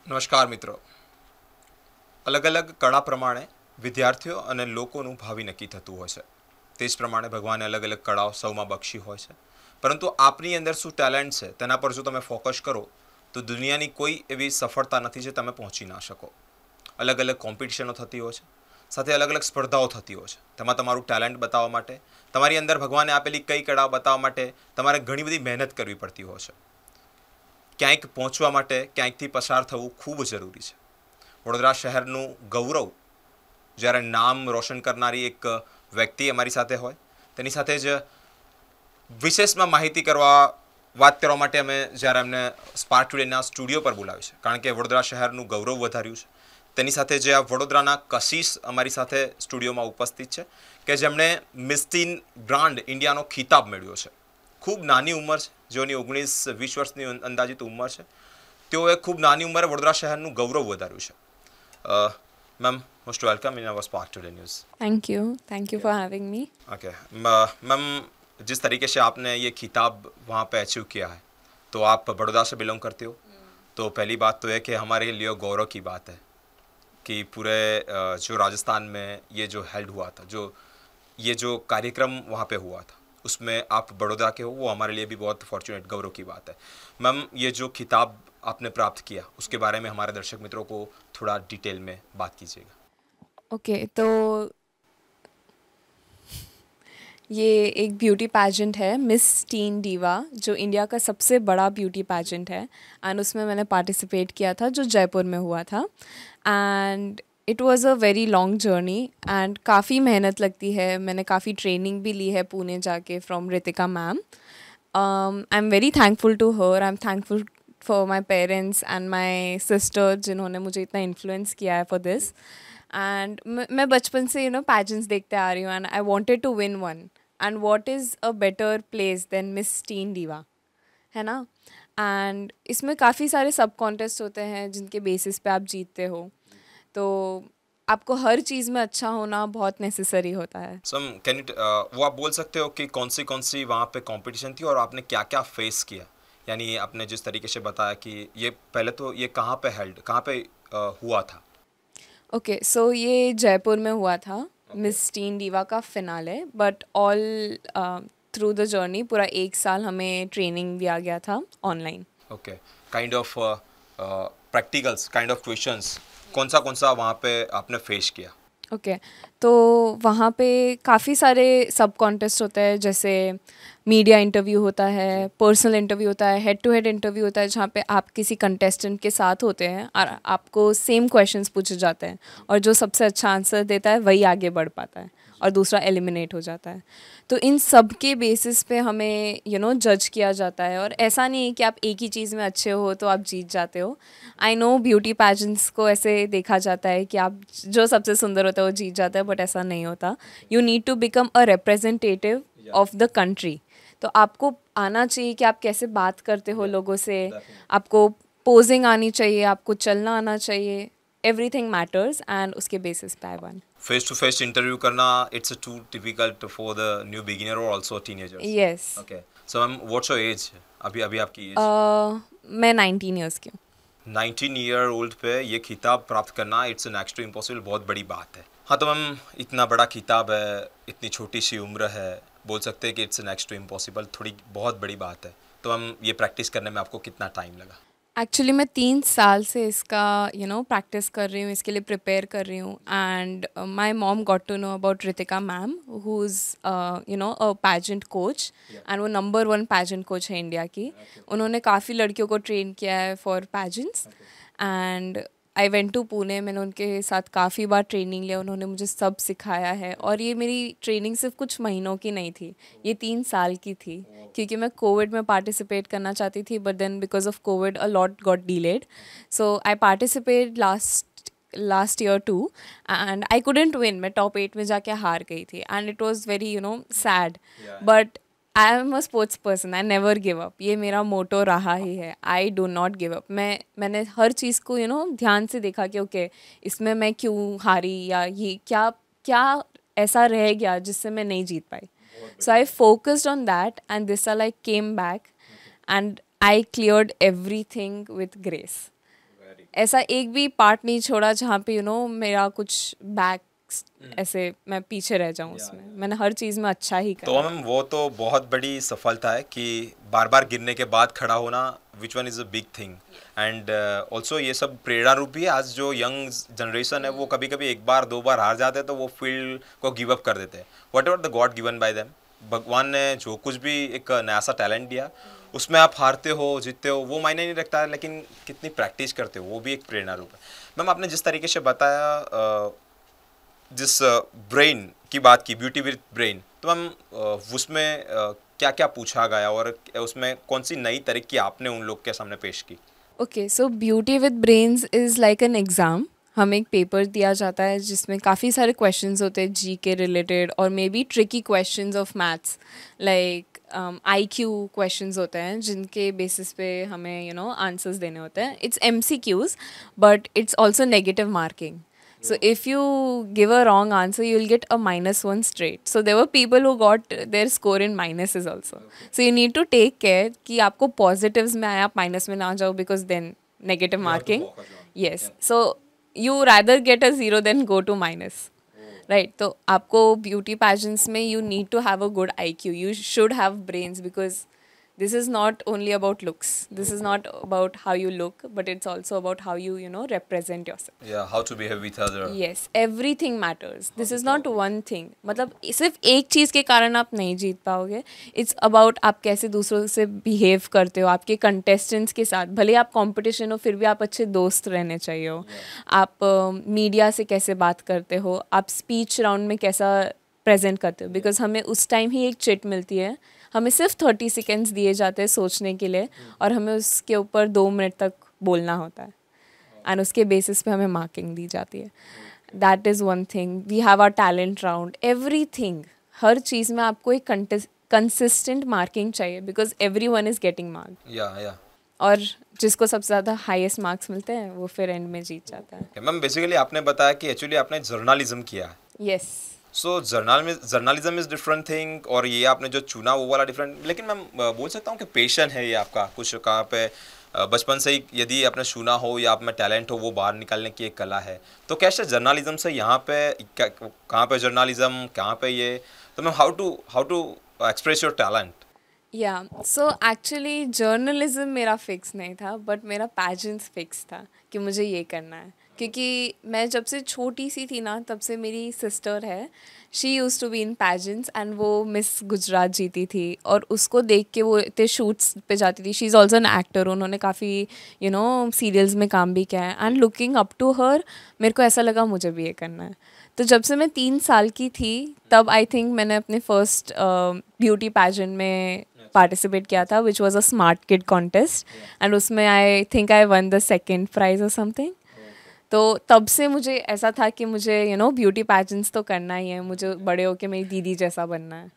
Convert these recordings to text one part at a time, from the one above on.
નમસ્કાર મિત્રો. અલગ અલગ કળા પ્રમાણે વિદ્યાર્થીઓ અને લોકોનું ભાવિ નક્કી થતું હોય છે. તે જ પ્રમાણે ભગવાને અલગ અલગ કળાઓ સૌમાં બક્ષી હોય છે. પરંતુ આપની અંદર શું ટેલેન્ટ છે તેના પર જો તમે ફોકસ કરો તો દુનિયાની કોઈ એવી સફળતા નથી જે તમે પહોંચી ના શકો. અલગ અલગ કોમ્પિટિશનો થતી હોય છે, સાથે અલગ અલગ સ્પર્ધાઓ થતી હોય છે. તેમાં તમારું ટેલેન્ટ બતાવવા માટે, તમારી અંદર ભગવાને આપેલી કઈ કળા બતાવવા માટે તમારે ઘણી બધી મહેનત કરવી પડતી હોય છે. ક્યાંક પહોંચવા માટે ક્યાંકથી પસાર થવું ખૂબ જરૂરી છે. વડોદરા શહેરનું ગૌરવ જ્યારે નામ રોશન કરનારી એક વ્યક્તિ અમારી સાથે હોય તેની સાથે જ વિશેષમાં માહિતી વાત કરવા માટે અમે જ્યારે અમને સ્પાર્ક ટુડેના સ્ટુડિયો પર બોલાવ્યું છે, કારણ કે વડોદરા શહેરનું ગૌરવ વધાર્યું છે. તેની સાથે જે આ વડોદરાના કશિશ અમારી સાથે સ્ટુડિયોમાં ઉપસ્થિત છે કે જેમણે મિસ ટીન બ્રાન્ડ ઇન્ડિયાનો ખિતાબ મેળવ્યો છે. ખૂબ નાની ઉંમર છે, જેઓની 19-20 વર્ષની અંદાજિત ઉંમર છે. તેઓએ ખૂબ નાની ઉંમરે વડોદરા શહેરનું ગૌરવ વધાર્યું છે. Ma'am most welcome in our spark today news. Thank you for having me. Okay ma'am, जिस तरीके से आपने ये खिताब वहाँ पे अचीव किया है, तो आप बड़ौदा से बिलोंग करते हो. तो पहली बात तो है कि हमारे लिए गौरव की बात है कि पूरे जो राजस्थान में ये जो हेल्ड हुआ था, ये जो कार्यक्रम वहाँ पे हुआ था, उसमें आप बड़ौदा के हो, वो हमारे लिए भी बहुत फॉर्चुनेट गौरव की बात है. मैम, ये जो खिताब आपने प्राप्त किया उसके बारे में हमारे दर्शक मित्रों को थोड़ा डिटेल में बात कीजिएगा. ओके, तो ये एक ब्यूटी पैजेंट है, मिस टीन डीवा, जो इंडिया का सबसे बड़ा ब्यूटी पैजेंट है. एंड उसमें मैंने पार्टिसिपेट किया था, जो जयपुर में हुआ था. And it was a very long journey and काफ़ी मेहनत लगती है. मैंने काफ़ी ट्रेनिंग भी ली है पुणे जाके from Ritika ma'am. I am very thankful to her. I am thankful for my parents and my sister, जिन्होंने मुझे इतना इन्फ्लुएंस किया है फॉर दिस. एंड मैं बचपन से पैजेंट्स देखते आ रही हूँ and I wanted to win one. And what is a better place than Miss Teen Diva, है ना. एंड इसमें काफ़ी सारे सब कॉन्टेस्ट होते हैं जिनके बेसिस पे आप जीतते हो. तो आपको हर चीज़ में अच्छा होना बहुत नेसेसरी होता है. सम कैन इट वो आप बोल सकते हो कि कौन सी वहाँ पे कंपटीशन थी और आपने क्या क्या फेस किया. यानी आपने जिस तरीके से बताया कि ये पहले तो ये कहाँ पे हुआ था. ओके, सो ये जयपुर में हुआ था. मिस टीन डीवा का finale, but all through the journey पूरा 1 साल हमें ट्रेनिंग दिया गया था online. Okay, kind of practicals, kind of questions कौन सा वहाँ पे आपने फेस किया. ओके, तो वहाँ पे काफ़ी सारे सब कॉन्टेस्ट होते हैं, जैसे मीडिया इंटरव्यू होता है, पर्सनल इंटरव्यू होता है, हेड टू हेड इंटरव्यू होता है, जहाँ पे आप किसी कंटेस्टेंट के साथ होते हैं और आपको सेम क्वेश्चंस पूछे जाते हैं और जो सबसे अच्छा आंसर देता है वही आगे बढ़ पाता है और दूसरा एलिमिनेट हो जाता है. तो इन सब के बेसिस पे हमें जज किया जाता है. और ऐसा नहीं है कि आप एक ही चीज़ में अच्छे हो तो आप जीत जाते हो. आई नो ब्यूटी पैजेंट्स को ऐसे देखा जाता है कि आप जो सबसे सुंदर होता है वो जीत जाता है, बट ऐसा नहीं होता. You need to become a representative of the country. तो आपको आना चाहिए कि आप कैसे बात करते हो लोगों से, आपको पोजिंग आनी चाहिए, आपको चलना आना चाहिए. एवरीथिंग मैटर्स एंड उसके बेसिस पे I won. Face to face interview करना, it's too difficult for the new beginner और also teenagers. Yes. Okay, so ma'am, what's your age. अभी अभी आपकी एज. मैं 19 ईयर्स की हूँ. 19 ईयर ओल्ड पे ये खिताब प्राप्त करना, इट्स नेक्स्ट टू इम्पॉसिबल. बहुत बड़ी बात है. हाँ, तो मैम, इतना बड़ा खिताब है, इतनी छोटी सी उम्र है, बोल सकते हैं कि इट्स नेक्स्ट टू इम्पॉसिबल. थोड़ी बहुत बड़ी बात है. तो मैम, ये प्रैक्टिस करने में आपको कितना टाइम लगा. एक्चुअली मैं 3 साल से इसका प्रैक्टिस कर रही हूँ, इसके लिए प्रिपेयर कर रही हूँ. And my mom got to know about Ritika ma'am, who is a pageant coach, and वो नंबर 1 पैजेंट कोच है इंडिया की. उन्होंने काफ़ी लड़कियों को ट्रेन किया है for pageants. And I went to Pune. मैंने उनके साथ काफ़ी बार ट्रेनिंग लिया, उन्होंने मुझे सब सिखाया है. और ये मेरी ट्रेनिंग सिर्फ कुछ महीनों की नहीं थी, ये 3 साल की थी, क्योंकि मैं कोविड में पार्टिसिपेट करना चाहती थी, but then because of covid a lot got delayed. So I participate last year too and I couldn't win. मैं टॉप 8 में जाके हार गई थी and it was very sad. But I am a sports person, I never give up. ये मेरा motto रहा ही है, I do not give up. मैंने हर चीज़ को ध्यान से देखा कि ओके, इसमें मैं क्यों हारी, या ये क्या क्या ऐसा रह गया जिससे मैं नहीं जीत पाई. So I focused on that and this साल I came back and I cleared everything with grace. ऐसा एक भी पार्ट नहीं छोड़ा जहाँ पे मेरा कुछ बैक ऐसे मैं पीछे रह जाऊँ उसमें। मैंने हर चीज़ में अच्छा ही तो करा। मैम वो तो बहुत बड़ी सफलता है कि बार बार गिरने के बाद खड़ा होना, which one is a big thing. And also ये सब प्रेरणा रूप भी है। आज जो यंग जनरेशन है वो कभी कभी एक बार दो बार हार जाते हैं तो वो फील्ड को गिव अप कर देते हैं। What ever the God given by them, भगवान ने जो कुछ भी एक नया सा टैलेंट दिया, उसमें आप हारते हो जीतते हो वो मायने नहीं रखता है, लेकिन कितनी प्रैक्टिस करते हो वो भी एक प्रेरणा रूप है। मैम आपने जिस तरीके से बताया, जिस ब्रेन की बात की, ब्यूटी विद ब्रेन, तो मैम उसमें क्या क्या पूछा गया और उसमें कौन सी नई तरीके आपने उन लोग के सामने पेश की? Okay, so beauty with brains is like an exam. हमें एक पेपर दिया जाता है जिसमें काफ़ी सारे क्वेश्चंस होते हैं जी के रिलेटेड, और may be tricky questions of maths, like IQ questions होते हैं जिनके बेसिस पे हमें आंसर्स देने होते हैं। It's MCQs, but it's also negative marking. So if you give a wrong answer, you'll get a -1 straight. So there were people who got their score in minuses also. So you need to take care कि आपको positives में आए, आप minus में ना जाओ, because then negative marking. Yes. So you rather get a 0 than go to minus. Right. तो आपको beauty pageants में you need to have a good IQ. You should have brains, because this is not only about looks. This is not about how you look, but it's also about how you represent yourself. Yeah, how to behave with other. Yes, everything matters. This is not one thing. मतलब सिर्फ एक चीज़ के कारण आप नहीं जीत पाओगे. It's about आप कैसे दूसरों से behave करते हो, आपके contestants के साथ. भले आप competition हो, फिर भी आप अच्छे दोस्त रहने चाहिए हो. आप मीडिया से कैसे बात करते हो, आप speech round में कैसा प्रेजेंट करते हो, बिकॉज हमें उस टाइम ही एक चिट मिलती है. हमें सिर्फ 30 सेकेंड्स दिए जाते हैं सोचने के लिए, और हमें उसके ऊपर 2 मिनट तक बोलना होता है, एंड उसके बेसिस पे हमें मार्किंग दी जाती है. That is one thing. We have our talent round, everything, हर चीज़ में आपको एक कंसिस्टेंट मार्किंग चाहिए, because every one is getting mark. या और जिसको सबसे ज़्यादा हाईएस्ट मार्क्स मिलते हैं वो फिर एंड में जीत जाता है. मैम बेसिकली आपने बताया कि एक्चुअली आपने जर्नलिज्म किया है. Yes. So journalism is different thing, और ये आपने जो चुना वो वाला डिफरेंट. लेकिन मैं बोल सकता हूँ कि पैशन है ये आपका, कुछ कहाँ पे बचपन से ही यदि आपने सुना हो या आप में टैलेंट हो, वो बाहर निकालने की एक कला है. तो कैसे जर्नलिज्म से यहाँ पे कहाँ पे जर्नलिज्म, कहाँ पे ये, तो ma'am how to express your talent? या सो एक्चुअली जर्नलिज्म मेरा फिक्स नहीं था, बट मेरा पैजेंट्स फिक्स था कि मुझे ये करना है. क्योंकि मैं जब से छोटी सी थी ना, तब से मेरी सिस्टर है, she use to be in pageants, and वो मिस गुजरात जीती थी, और उसको देख के वो इतने शूट्स पे जाती थी. She is also an actor. उन्होंने काफ़ी सीरियल्स में काम भी किया है, and looking up to her मेरे को ऐसा लगा मुझे भी ये करना है. तो जब से मैं 3 साल की थी, तब आई थिंक मैंने अपने फर्स्ट ब्यूटी पैजेंट में पार्टिसिपेट किया था, which was a smart kid contest, and उसमें I think I won the second prize और समथिंग. तो तब से मुझे ऐसा था कि मुझे ब्यूटी पैजेंट्स तो करना ही है, मुझे बड़े होके मेरी दीदी जैसा बनना है.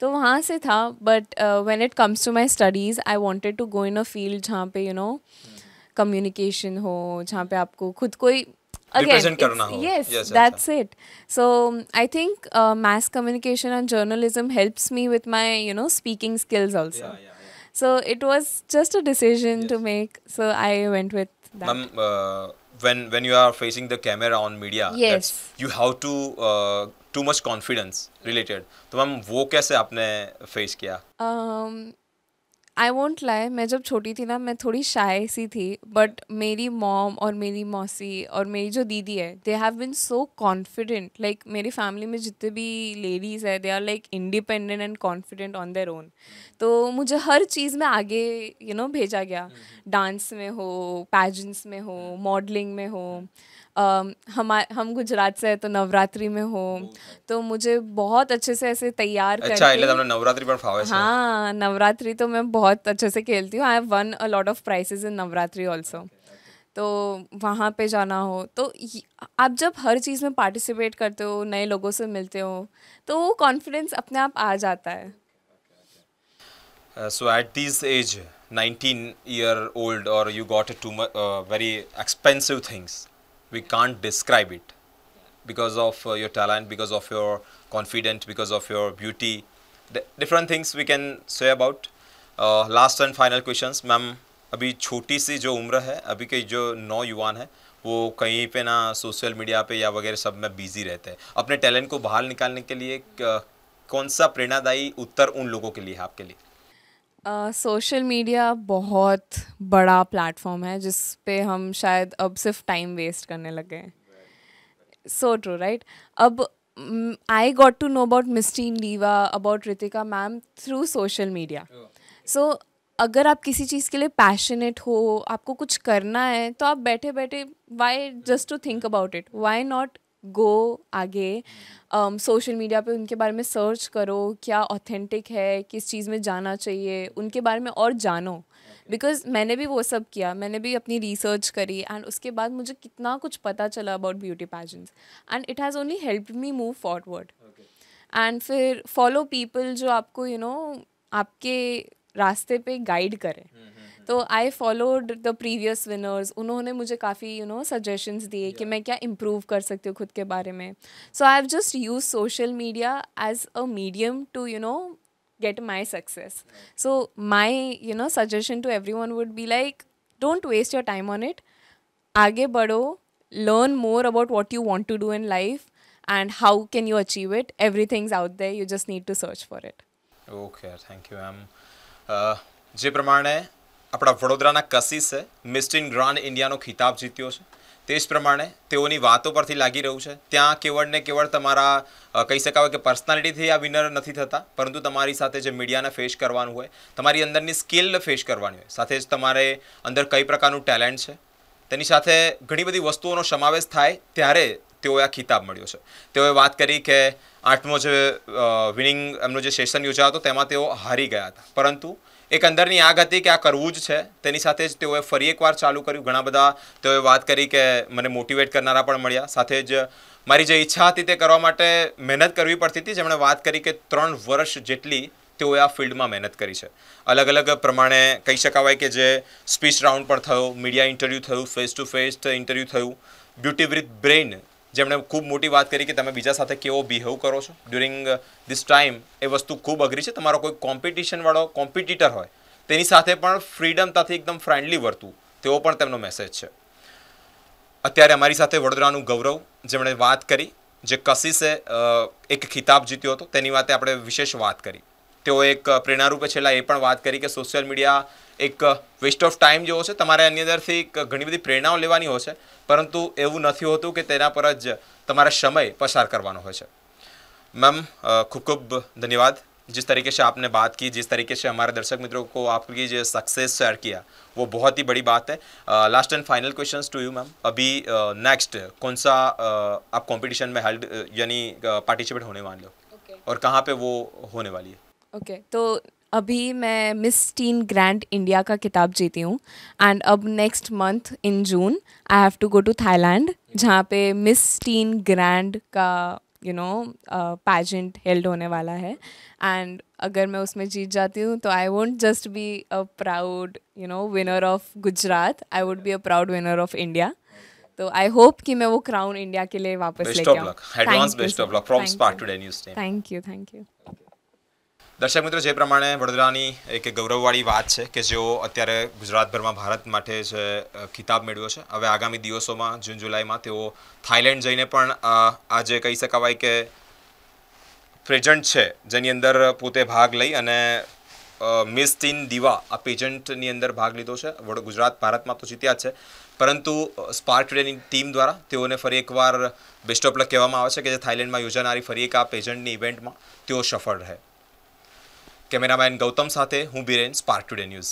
तो वहाँ से था. But when it comes to my studies, I wanted to go in a field जहाँ पे कम्युनिकेशन हो, जहाँ पे आपको खुद कोई Represent करना हो. yes, Yes, that's it. So I think mass communication and journalism helps me with my speaking skills also. So it was just a decision to make, so I went with that. Ma'am, when you are facing the camera on media, Yes. you have to too much confidence related. तो ma'am वो कैसे आपने face किया? I won't lie, मैं जब छोटी थी ना, मैं थोड़ी शाय सी थी, बट मेरी मॉम और मेरी मौसी और मेरी जो दीदी है, they have been so confident. Like मेरी फैमिली में जितने भी लेडीज़ है, they are like independent and confident on their own. तो मुझे हर चीज़ में आगे भेजा गया. डांस में हो, पैजेंट्स में हो, मॉडलिंग में हो. हम गुजरात से है, तो नवरात्रि में हो, तो मुझे बहुत अच्छे से ऐसे तैयार अच्छा करके. એટલે તમને નવરાત્રી પણ ફાવે છે? हाँ, नवरात्रि तो मैं बहुत अच्छे से खेलती हूँ. I have won a lot of prizes in Navratri also. तो वहाँ पे जाना हो, तो आप जब हर चीज़ में पार्टिसिपेट करते हो, नए लोगों से मिलते हो, तो वो कॉन्फिडेंस अपने आप आ जाता है. So at this age, 19-year-old, or you got a very expensive things. We can't describe it because of your talent, because of your confidence, because of your beauty. Different things we can say about. Last and final questions, ma'am. अभी छोटी सी जो उम्र है, अभी के जो नौयुवान है वो कहीं पे ना सोशल मीडिया पे या वगैरह सब में बिजी रहते हैं। अपने टैलेंट को बाहर निकालने के लिए कौन सा प्रेरणादायी उत्तर उन लोगों के लिए है आपके लिए? सोशल मीडिया बहुत बड़ा प्लेटफॉर्म है जिस पे हम शायद अब सिर्फ टाइम वेस्ट करने लगे हैं. So true, right? अब I got to know about Miss Teen Diva, about Ritika ma'am through social media. So अगर आप किसी चीज़ के लिए पैशनेट हो, आपको कुछ करना है, तो आप बैठे बैठे why just to think about it, why not go आगे सोशल मीडिया पे उनके बारे में सर्च करो, क्या ऑथेंटिक है, किस चीज़ में जाना चाहिए, उनके बारे में और जानो. बिकॉज मैंने भी वो सब किया, मैंने भी अपनी रिसर्च करी एंड उसके बाद मुझे कितना कुछ पता चला about beauty pageants and it has only help me move forward. And फिर फॉलो पीपल जो आपको आपके रास्ते पे गाइड करें. तो I followed the previous winners, उन्होंने मुझे काफ़ी सजेशंस दिए कि मैं क्या इम्प्रूव कर सकती हूँ खुद के बारे में. So I have just use social media as a medium to get my success. So my suggestion to everyone would be like, don't waste your time on it. Aage badho, learn more about what you want to do in life and how can you achieve it. Everything's out there, you just need to search for it. Okay, thank you ma'am. જે પ્રમાણે આપણા વડોદરાના કશિશે miss tin grand ઇન્ડિયાનો ખિતાબ જીત્યો છે, તે જ પ્રમાણે તેઓની વાતો પરથી લાગી રહ્યું છે ત્યાં કેવળ ને કેવળ તમારા કહી શકાય કે પર્સનાલિટીથી આ વિનર નથી થતા, પરંતુ તમારી સાથે જે મીડિયાને ફેસ કરવાનું હોય, તમારી અંદરની સ્કિલ ફેસ કરવાની હોય, સાથે જ તમારે અંદર કઈ પ્રકારનું ટેલેન્ટ છે તેની સાથે ઘણી બધી વસ્તુઓનો સમાવેશ થાય ત્યારે તેઓએ આ ખિતાબ મળ્યો છે. તેઓએ વાત કરી કે 8મો જે વિનિંગ એમનો જે સેશન યોજાયો હતો તેમાં તેઓ હારી ગયા હતા, પરંતુ એક અંદરની આગ હતી કે આ કરવું જ છે. તેની સાથે જ તેઓએ ફરી એકવાર ચાલુ કર્યું. ઘણા બધા તેઓએ વાત કરી કે મને મોટિવેટ કરનારા પણ મળ્યા, સાથે જ મારી જે ઈચ્છા હતી તે કરવા માટે મહેનત કરવી પડતી હતી. જેમણે વાત કરી કે 3 વર્ષ જેટલી તેઓએ આ ફિલ્ડમાં મહેનત કરી છે. અલગ અલગ પ્રમાણે કહી શકાય કે જે સ્પીચ રાઉન્ડ પર થયો, મીડિયા ઇન્ટરવ્યૂ થયું, ફેસ ટુ ફેસ ઇન્ટરવ્યૂ થયું, બ્યુટી વિથ બ્રેઇન જેમણે ખૂબ મોટી વાત કરી કે તમે બીજા સાથે કેવો બિહેવ કરો છો ડ્યુરિંગ ધીસ ટાઈમ, એ વસ્તુ ખૂબ અઘરી છે. તમારો કોઈ કોમ્પિટિશનવાળો કોમ્પિટિટર હોય તેની સાથે પણ ફ્રીડમતાથી એકદમ ફ્રેન્ડલી વર્તવું, તેવો પણ તેમનો મેસેજ છે. અત્યારે અમારી સાથે વડોદરાનું ગૌરવ જેમણે વાત કરી, જે કશિશે એક ખિતાબ જીત્યો હતો તેની વાતે આપણે વિશેષ વાત કરી. તેઓ એક પ્રેરણારૂપે છેલ્લા એ પણ વાત કરી કે સોશિયલ મીડિયા એક વેસ્ટ ઓફ ટાઈમ જેવો છે. તમારે એની અંદરથી ઘણી બધી પ્રેરણાઓ લેવાની હોય છે, પરંતુ એવું નથી હોતું કે તેના પર જ તમારે સમય पसार करवाना હોય છે. मैम खूब खूब धन्यवाद जिस तरीके से आपने बात की, जिस तरीके से हमारे दर्शक मित्रों को आपकी जो सक्सेस शेयर किया वो बहुत ही बड़ी बात है. Last and final questions to you ma'am. अभी नेक्स्ट कौन सा आप कंपटीशन में हेल्ड यानी पार्टिसिपेट होने वाले हो और कहाँ पे वो होने वाली है? ओके, तो अभी मैं मिस टीन ग्रैंड इंडिया का खिताब जीती हूँ एंड अब next month in June I have to go to Thailand, जहाँ पे मिस टीन ग्रैंड का पैजेंट हेल्ड होने वाला है. एंड अगर मैं उसमें जीत जाती हूँ तो I won't just be a proud winner of Gujarat, I would be a proud winner of India. तो आई होप कि मैं वो क्राउन इंडिया के लिए वापस लेके आऊँ. Advance best of luck from spark today news team. Thank you. દર્શક મિત્રો, જે પ્રમાણે વડોદરાની એક ગૌરવવાળી વાત છે કે જેઓ અત્યારે ગુજરાતભરમાં ભારત માટે જે ખિતાબ મેળવ્યો છે, હવે આગામી દિવસોમાં જૂન જુલાઈમાં તેઓ થાઈલેન્ડ જઈને પણ આ જે કહી શકાય કે પેજન્ટ છે જેની અંદર પોતે ભાગ લઈ અને મિસ ટીન દીવા આ પેજન્ટની અંદર ભાગ લીધો છે. ગુજરાત ભારતમાં તો જીત્યા જ છે, પરંતુ સ્પાર્ક ટુડેની ટીમ દ્વારા તેઓને ફરી એકવાર બેસ્ટ ઓફ લક કહેવામાં આવે છે કે જે થાઈલેન્ડમાં યોજાનારી ફરી એક આ પેજન્ટની ઇવેન્ટમાં તેઓ સફળ રહે. કેમેરામેન ગૌતમ સાથે હું બિરેન, સ્પાર્ક ટુડે ન્યૂઝ.